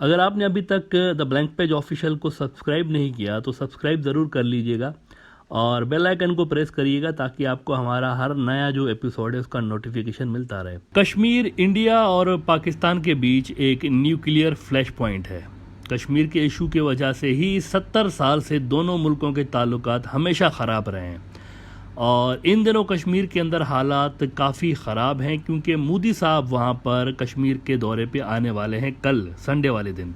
اگر آپ نے ابھی تک دا بلینک پیج آفیشیل کو سبسکرائب نہیں کیا تو سبسکرائب ضرور کر لیجئے گا اور بیل آئیکن کو پریس کریے گا تاکہ آپ کو ہمارا ہر نیا جو ایپیسوڈ ہے اس کا نوٹیفیکیشن ملتا رہے۔ کشمیر انڈیا اور پاکستان کے بیچ ایک نیوکلیئر فلیش پوائنٹ ہے۔ کشمیر کے ایشو کی وجہ سے ہی 70 سال سے دونوں ملکوں کے تعلقات ہمیشہ خراب رہے ہیں، اور ان دنوں کشمیر کے اندر حالات کافی خراب ہیں کیونکہ مودی صاحب وہاں پر کشمیر کے دورے پہ آنے والے ہیں کل سنڈے والے دن۔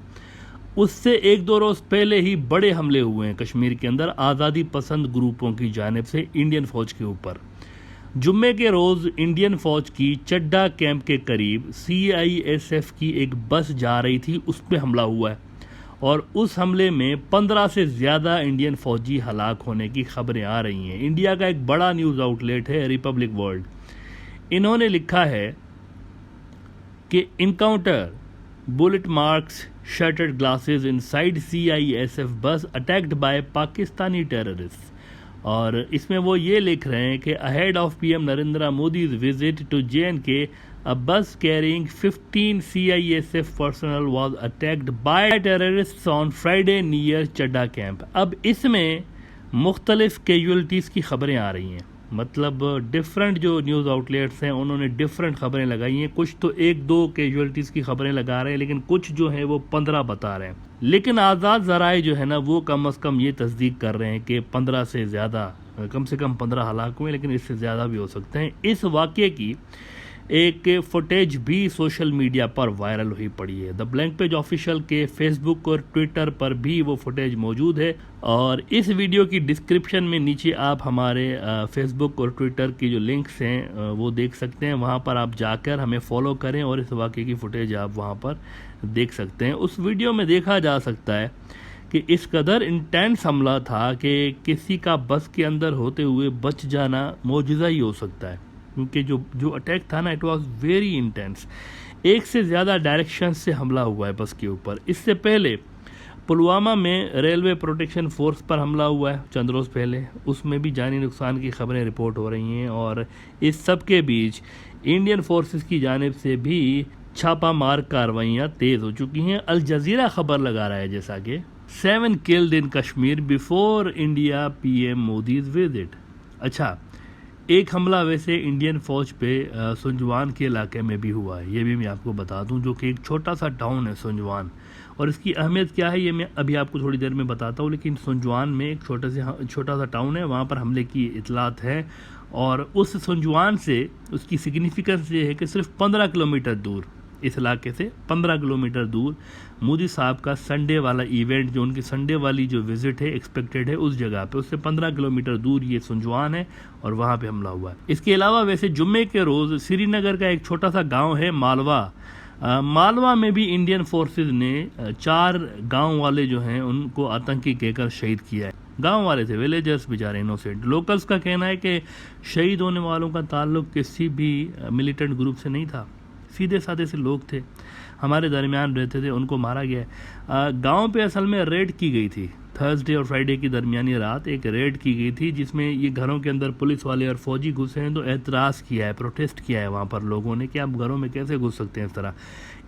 اس سے ایک دو روز پہلے ہی بڑے حملے ہوئے ہیں کشمیر کے اندر آزادی پسند گروپوں کی جانب سے انڈین فوج کے اوپر۔ جمعے کے روز انڈین فوج کی چڈا کیمپ کے قریب CISF کی ایک بس جا رہی تھی، اس پہ حملہ ہوا ہے، اور اس حملے میں 15 سے زیادہ انڈین فوجی ہلاک ہونے کی خبریں آ رہی ہیں۔ انڈیا کا ایک بڑا نیوز آؤٹ لیٹ ہے ریپبلک ورلڈ، انہوں نے لکھا ہے کہ encounter bullet marks shattered glasses inside CISF bus attacked by Pakistani terrorists، اور اس میں وہ یہ لکھ رہے ہیں کہ ahead of PM Narendra Modi's visit to J&K a bus carrying 15 CISF personnel was attacked by terrorists on Friday near Chadda camp. اب اس میں مختلف کیجولٹیز کی خبریں آ رہی ہیں، مطلب ڈیفرنٹ جو نیوز آؤٹ لیٹس ہیں انہوں نے ڈیفرنٹ خبریں لگائی ہیں، کچھ تو 1-2 کیجولٹیز کی خبریں لگا رہے ہیں لیکن کچھ جو ہیں وہ 15 بتا رہے ہیں، لیکن آزاد ذرائع جو ہے نا وہ کم از کم یہ تصدیق کر رہے ہیں کہ 15 سے زیادہ، کم سے کم 15 ہلاک ہوئے، لیکن اس سے زیادہ بھی ہو سکتے ہیں۔ اس واقعے کی ایک فوٹیج بھی سوشل میڈیا پر وائرل ہوئی پڑی ہے۔ دا بلینک پیج آفیشیل کے فیس بک اور ٹویٹر پر بھی وہ فوٹیج موجود ہے، اور اس ویڈیو کی ڈسکرپشن میں نیچے آپ ہمارے فیس بک اور ٹویٹر کی جو لنکس ہیں وہ دیکھ سکتے ہیں، وہاں پر آپ جا کر ہمیں فالو کریں اور اس واقعے کی فوٹیج آپ وہاں پر دیکھ سکتے ہیں۔ اس ویڈیو میں دیکھا جا سکتا ہے کہ اس قدر انٹینس حملہ تھا کہ کسی کا بس کے اندر ہوتے ہوئے بچ جانا معجزہ ہی ہو سکتا ہے، کیونکہ جو اٹیک تھا نا اٹ واز ویری انٹینس۔ ایک سے زیادہ ڈائریکشن سے حملہ ہوا ہے بس کے اوپر۔ اس سے پہلے پلوامہ میں ریلوے پروٹیکشن فورس پر حملہ ہوا ہے چند روز پہلے، اس میں بھی جانی نقصان کی خبریں رپورٹ ہو رہی ہیں، اور اس سب کے بیچ انڈین فورسز کی جانب سے بھی چھاپہ مار کارروائیاں تیز ہو چکی ہیں۔ الجزیرہ خبر لگا رہا ہے جیسا کہ 7 killed in Kashmir before India PM Modi's visit۔ اچھا، ایک حملہ ویسے انڈین فوج پہ سنجوان کے علاقے میں بھی ہوا ہے، یہ بھی میں آپ کو بتا دوں، جو کہ ایک چھوٹا سا ٹاؤن ہے سنجوان، اور اس کی اہمیت کیا ہے یہ میں ابھی آپ کو تھوڑی دیر میں بتاتا ہوں، لیکن سنجوان میں ایک چھوٹا سا ٹاؤن ہے، وہاں پر حملے کی اطلاعات ہے، اور اس سنجوان سے اس کی سگنیفیکنس یہ ہے کہ صرف 15 کلومیٹر دور، اس علاقے سے 15 کلومیٹر دور مودی صاحب کا سنڈے والا ایونٹ، جو ان کی سنڈے والی جو وزٹ ہے ایکسپیکٹڈ ہے اس جگہ پہ، اس سے 15 کلومیٹر دور یہ سنجوان ہے، اور وہاں پہ حملہ ہوا ہے۔ اس کے علاوہ ویسے جمعے کے روز سری نگر کا ایک چھوٹا سا گاؤں ہے مالوا میں بھی انڈین فورسز نے 4 گاؤں والے جو ہیں ان کو آتنکی کہہ کر شہید کیا ہے۔ گاؤں والے تھے، ویلیجرز بیچارے انوسینٹ۔ لوکلز کا کہنا ہے کہ شہید ہونے والوں کا تعلق کسی بھی ملیٹنٹ گروپ سے نہیں تھا، سیدھے سادے سے لوگ تھے، ہمارے درمیان رہتے تھے، ان کو مارا گیا ہے۔ گاؤں پہ اصل میں ریڈ کی گئی تھی، تھرسڈے اور فرائیڈے کی درمیانی رات ایک ریڈ کی گئی تھی، جس میں یہ گھروں کے اندر پولیس والے اور فوجی گھسے ہیں، تو اعتراض کیا ہے، پروٹیسٹ کیا ہے وہاں پر لوگوں نے کہ آپ گھروں میں کیسے گھس سکتے ہیں اس طرح۔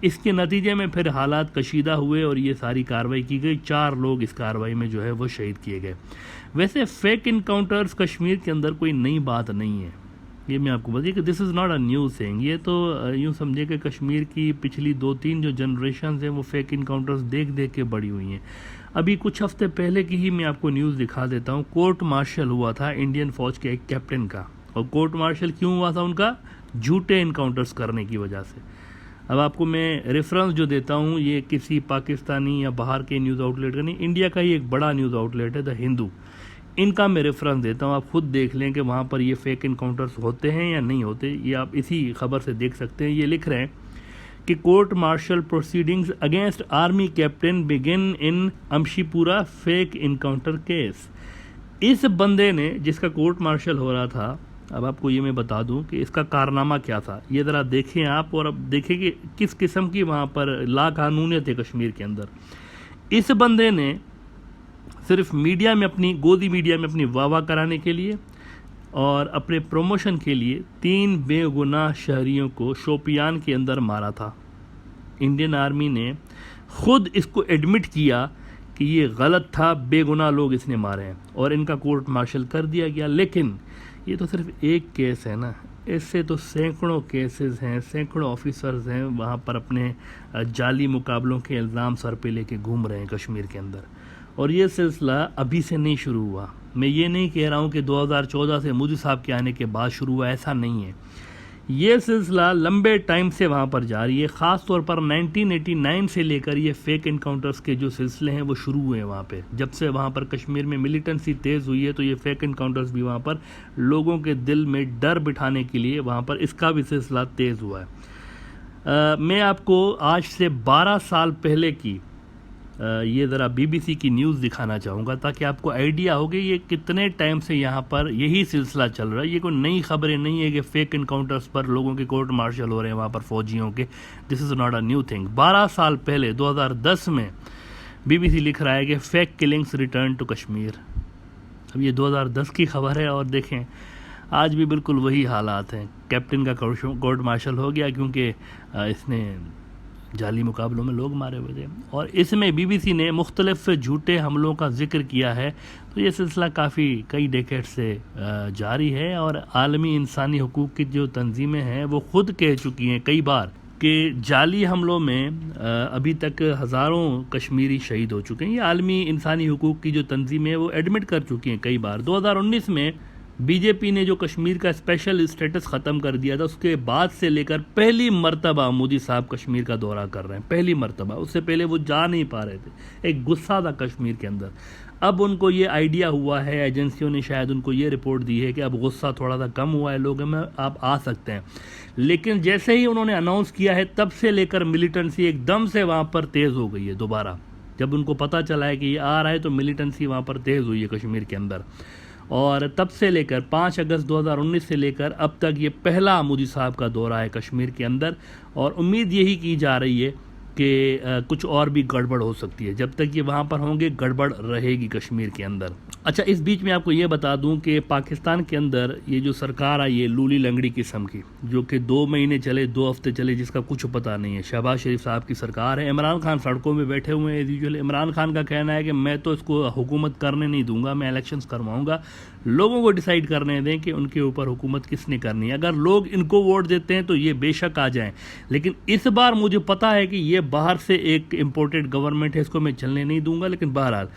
اس کے نتیجے میں پھر حالات کشیدہ ہوئے اور یہ ساری کارروائی کی گئی، 4 لوگ اس کارروائی میں جو ہے وہ شہید کیے گئے۔ ویسے فیک انکاؤنٹرز کشمیر کے اندر کوئی نئی بات نہیں ہے، یہ میں آپ کو بتائیے کہ this is not a new thing, یہ تو یوں سمجھے کہ کشمیر کی پچھلی 2-3 جو جنریشنز ہیں وہ فیک انکاؤنٹرز دیکھ کے بڑی ہوئی ہیں۔ ابھی کچھ ہفتے پہلے کی ہی میں آپ کو نیوز دکھا دیتا ہوں، کورٹ مارشل ہوا تھا انڈین فوج کے ایک کیپٹن کا، اور کورٹ مارشل کیوں ہوا تھا ان کا؟ جھوٹے انکاؤنٹرز کرنے کی وجہ سے۔ اب آپ کو میں ریفرنس جو دیتا ہوں یہ کسی پاکستانی یا باہر کے نیوز آؤٹ لیٹ کا نہیں، انڈیا کا ہی ایک بڑا نیوز آؤٹ لیٹ ہے دا ہندو، ان کا میں ریفرنس دیتا ہوں، آپ خود دیکھ لیں کہ وہاں پر یہ فیک انکاؤنٹرز ہوتے ہیں یا نہیں ہوتے، یہ آپ اسی خبر سے دیکھ سکتے ہیں۔ یہ لکھ رہے ہیں کہ court martial proceedings against army captain begin in Amshipora fake encounter case. اس بندے نے جس کا کورٹ مارشل ہو رہا تھا، اب آپ کو یہ میں بتا دوں کہ اس کا کارنامہ کیا تھا، یہ ذرا دیکھیں آپ، اور اب دیکھیں کہ کس قسم کی وہاں پر لا قانونیت ہے کشمیر کے اندر۔ اس بندے نے صرف میڈیا میں گودی میڈیا میں اپنی واہ کرانے کے لیے اور اپنے پروموشن کے لیے 3 بے گناہ شہریوں کو شوپیان کے اندر مارا تھا۔ انڈین آرمی نے خود اس کو ایڈمٹ کیا کہ یہ غلط تھا، بے گناہ لوگ اس نے مارے ہیں اور ان کا کورٹ مارشل کر دیا گیا. لیکن یہ تو صرف ایک کیس ہے نا، اس سے تو سینکڑوں کیسز ہیں، سینکڑوں آفیسرز ہیں وہاں پر اپنے جعلی مقابلوں کے الزام سر پہ لے کے گھوم رہے ہیں کشمیر کے اندر. اور یہ سلسلہ ابھی سے نہیں شروع ہوا. میں یہ نہیں کہہ رہا ہوں کہ 2014 سے مودی صاحب کے آنے کے بعد شروع ہوا، ایسا نہیں ہے. یہ سلسلہ لمبے ٹائم سے وہاں پر جاری ہے. خاص طور پر 1989 سے لے کر یہ فیک انکاؤنٹرز کے جو سلسلے ہیں وہ شروع ہوئے ہیں وہاں پہ. جب سے وہاں پر کشمیر میں ملیٹنسی تیز ہوئی ہے تو یہ فیک انکاؤنٹرز بھی وہاں پر لوگوں کے دل میں ڈر بٹھانے کے لیے وہاں پر اس کا بھی سلسلہ تیز ہوا ہے. میں آپ کو آج سے 12 سال پہلے کی یہ ذرا بی بی سی کی نیوز دکھانا چاہوں گا تاکہ آپ کو آئیڈیا ہو کہ یہ کتنے ٹائم سے یہاں پر یہی سلسلہ چل رہا ہے. یہ کوئی نئی خبریں نہیں ہے کہ فیک انکاؤنٹرز پر لوگوں کے کورٹ مارشل ہو رہے ہیں وہاں پر فوجیوں کے. This is not a new thing. 12 سال پہلے 2010 میں بی بی سی لکھ رہا ہے کہ fake killings return to Kashmir. اب یہ 2010 کی خبر ہے اور دیکھیں آج بھی بالکل وہی حالات ہیں. کیپٹن کا کورٹ مارشل ہو گیا کیونکہ اس نے جعلی مقابلوں میں لوگ مارے ہوئے تھے. اور اس میں بی بی سی نے مختلف جھوٹے حملوں کا ذکر کیا ہے. تو یہ سلسلہ کافی کئی ڈیکیڈ سے جاری ہے اور عالمی انسانی حقوق کی جو تنظیمیں ہیں وہ خود کہہ چکی ہیں کئی بار کہ جعلی حملوں میں ابھی تک ہزاروں کشمیری شہید ہو چکے ہیں. یہ عالمی انسانی حقوق کی جو تنظیمیں ہیں وہ ایڈمٹ کر چکی ہیں کئی بار. 2019 میں بی جے پی نے جو کشمیر کا اسپیشل اسٹیٹس ختم کر دیا تھا اس کے بعد سے لے کر پہلی مرتبہ مودی صاحب کشمیر کا دورہ کر رہے ہیں. پہلی مرتبہ. اس سے پہلے وہ جا نہیں پا رہے تھے. ایک غصہ تھا کشمیر کے اندر. اب ان کو یہ آئیڈیا ہوا ہے، ایجنسیوں نے شاید ان کو یہ رپورٹ دی ہے کہ اب غصہ تھوڑا سا کم ہوا ہے لوگوں میں، آپ آ سکتے ہیں. لیکن جیسے ہی انہوں نے اناؤنس کیا ہے تب سے لے کر ملیٹنسی ایک دم سے وہاں پر تیز ہو گئی ہے دوبارہ. جب ان کو پتہ چلا ہے کہ یہ آ رہا ہے تو ملیٹنسی وہاں پر تیز ہوئی ہے کشمیر کے اندر. اور تب سے لے کر 5 اگست 2019 سے لے کر اب تک یہ پہلا مودی صاحب کا دورہ ہے کشمیر کے اندر. اور امید یہی کی جا رہی ہے کہ کچھ اور بھی گڑبڑ ہو سکتی ہے. جب تک یہ وہاں پر ہوں گے گڑبڑ رہے گی کشمیر کے اندر. اچھا، اس بیچ میں آپ کو یہ بتا دوں کہ پاکستان کے اندر یہ جو سرکار آئی ہے لولی لنگڑی قسم کی، جو کہ 2 مہینے چلے 2 ہفتے چلے، جس کا کچھ پتہ نہیں ہے. شہباز شریف صاحب کی سرکار ہے. عمران خان سڑکوں میں بیٹھے ہوئے ہیں ایز یوزول. عمران خان کا کہنا ہے کہ میں تو اس کو حکومت کرنے نہیں دوں گا، میں الیکشنز کرواؤں گا. لوگوں کو ڈیسائیڈ کرنے دیں کہ ان کے اوپر حکومت کس نے کرنی ہے. اگر لوگ ان کو ووٹ دیتے ہیں تو یہ بے شک آ جائیں. لیکن اس بار مجھے پتا ہے کہ یہ باہر سے ایک امپورٹڈ گورنمنٹ ہے، اس کو میں چلنے نہیں دوں گا. لیکن بہرحال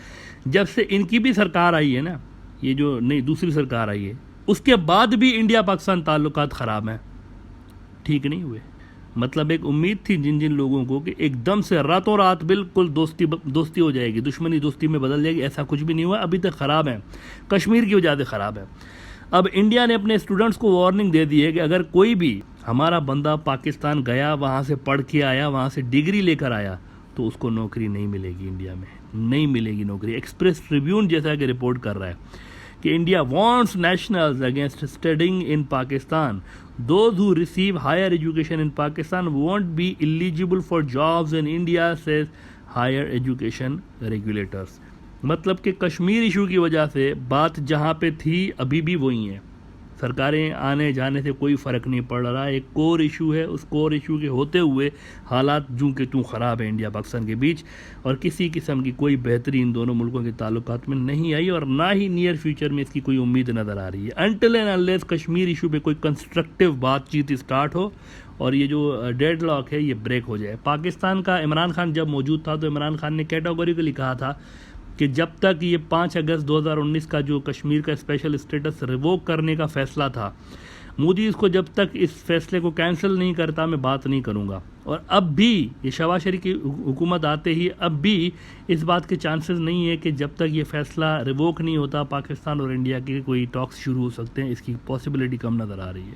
جب سے ان کی بھی سرکار آئی ہے نا، یہ جو نئی دوسری سرکار آئی ہے، اس کے بعد بھی انڈیا پاکستان تعلقات خراب ہیں، ٹھیک نہیں ہوئے. مطلب ایک امید تھی جن جن لوگوں کو کہ ایک دم سے راتوں رات بالکل دوستی ہو جائے گی، دشمنی دوستی میں بدل جائے گی. ایسا کچھ بھی نہیں ہوا. ابھی تک خراب ہیں، کشمیر کی وجہ سے خراب ہے. اب انڈیا نے اپنے اسٹوڈنٹس کو وارننگ دے دی ہے کہ اگر کوئی بھی ہمارا بندہ پاکستان گیا، وہاں سے پڑھ کے آیا، وہاں سے ڈگری لے کر آیا، تو اس کو نوکری نہیں ملے گی. انڈیا میں نہیں ملے گی نوکری. ایکسپریس ٹریبیون جیسا کہ رپورٹ کر رہا ہے کہ India Warens nationals against studying in Pakistan. Those who receive higher education in Pakistan won't be eligible for jobs in India, says higher education regulators. مطلب کہ کشمیر ایشو کی وجہ سے بات جہاں پہ تھی ابھی بھی وہی ہیں. سرکاریں آنے جانے سے کوئی فرق نہیں پڑ رہا. ایک کور ایشو ہے، اس کور ایشو کے ہوتے ہوئے حالات جوں کہ توں خراب ہیں انڈیا پاکستان کے بیچ. اور کسی قسم کی کوئی بہتری ان دونوں ملکوں کے تعلقات میں نہیں آئی اور نہ ہی نیئر فیوچر میں اس کی کوئی امید نظر آ رہی ہے. Until and unless Kashmir issue پہ کوئی کنسٹرکٹیو بات چیت اسٹارٹ ہو اور یہ جو ڈیڈ لاک ہے یہ بریک ہو جائے. پاکستان کا عمران خان جب موجود تھا تو عمران خان نے کیٹاگوریکلی کہا تھا کہ جب تک یہ 5 اگست 2019 کا جو کشمیر کا اسپیشل اسٹیٹس ریووک کرنے کا فیصلہ تھا، مودی اس کو جب تک اس فیصلے کو کینسل نہیں کرتا میں بات نہیں کروں گا. اور اب بھی یہ شہباز شریف کی حکومت آتے ہی اب بھی اس بات کے چانسز نہیں ہے کہ جب تک یہ فیصلہ ریووک نہیں ہوتا پاکستان اور انڈیا کے کوئی ٹاکس شروع ہو سکتے ہیں. اس کی پاسبلٹی کم نظر آ رہی ہے.